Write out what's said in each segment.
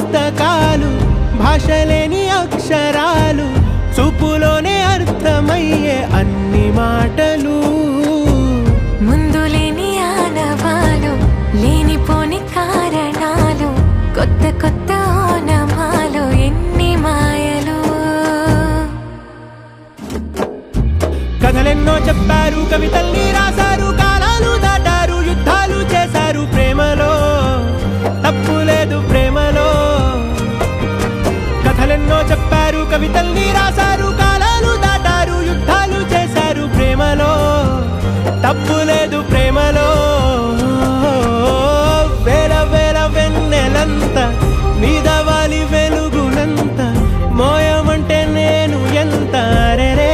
పుస్తకాలు, భాషలేని అక్షరాలు, చూపులోనే అర్థమయ్యే అన్ని మాటలు. ముందు లేని ఆనవాలు, లేనిపోని కారణాలు, కొత్త కొత్త ఓనమాలు, ఎన్ని మాయలు. కథలెన్నో చెప్పారు, కవితల్ని రాశారు, కాలాలు దాటారు, యుద్ధాలు చేశారు ప్రేమలో, తప్పు లేదు ప్రేమలో. కథలెన్నో చెప్పారు, కవితల్ని రాశారు, కాలాలు దాటారు, యుద్ధాలు చేశారు ప్రేమలో, తప్పు లేదు ప్రేమలో. వేల వేల వెన్నెలంత మీద వాలి వెలుగునంత, మోయమంటే నేను ఎంత రే.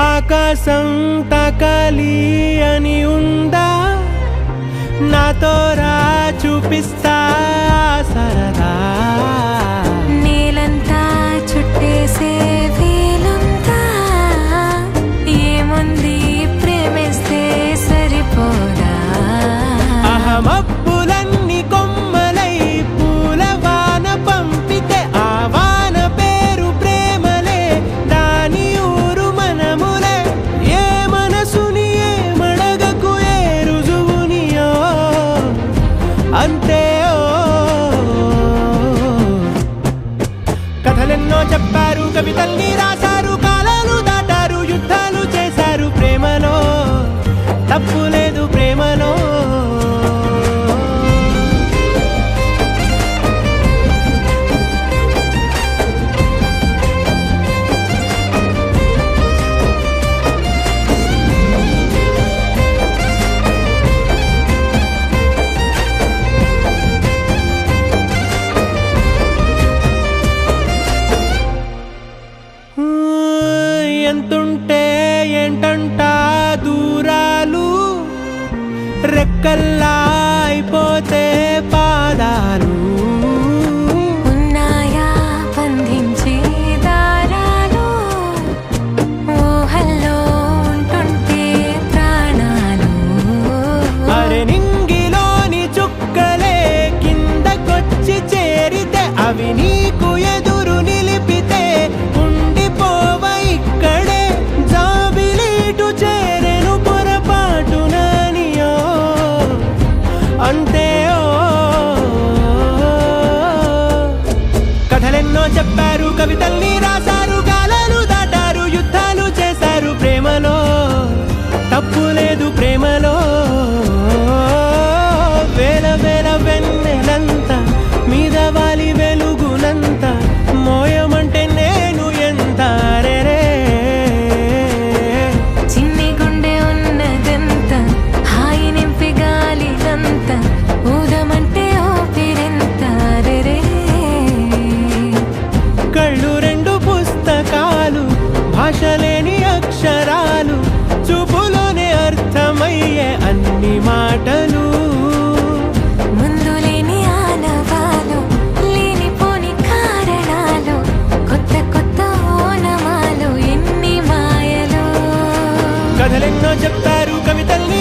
ఆకాశం తాకాలి అని ఉందా, నాతో రా చూపిస్తా సరదా. నేలంతా చుట్టేసే వీలుందా, ఏముంది ప్రేమిస్తే సరిపోదా. అహమబ్బులన్నీ కొమ్మలై పూల వాన పంపితే, ఆ వాన పేరు ప్రేమలే, దాని ఊరు మనములే. ఏ మనసుని ఏ మడగకు, ఏ రుజువునియో అంతే. కథలెన్నో చెప్పారు, కవితల్ని రాశారు, కాలాలు దాటారు, యుద్ధాలు చేశారు ప్రేమలో, తప్పు లేదు ప్రేమలో. ఎంతుంటే ఏంటంట దూరాలు, రెక్కల్లా అయిపోతే పాదాలు. ఉన్నాయా బంధించే దారాలు, ఊహల్లో ఉంటుంటే ప్రాణాలు. అరే నింగిలోని చుక్కలే కిందకొచ్చి చేరితే, అవి నీకు ఎదురు నిలిపితే ఉండిపోవ ఇక్కడే. జాబిలీటు చేరెను పొరపాటుననియో అంతే. కథలెన్నో చెప్పారు, కవితల్ని రాశారు, కాలాలు దాటారు, యుద్ధాలు చేశారు ప్రేమలో, తప్పు లేదు ప్రేమలో. వేల వేల వెన్నెలంత మీద వాలి వెలుగునంత, మోయమంటే నేను ఎంత రే. చిన్ని గుండె ఉన్నదంత, హాయి నింపి గాలినంత, ఊదమంటే ఊపిరెంత రే. కళ్ళు రెండు పుస్తకాలు, భాషలేని అక్షరాలు, చూపులోనే అర్థమయ్యే అన్ని మాటలు. ముందు లేని ఆనవాలు, లేనిపోని కారణాలు, కొత్త కొత్త ఓనమాలు, ఎన్ని మాయలు. కథలెన్నో చెప్పారు, కవితల్ని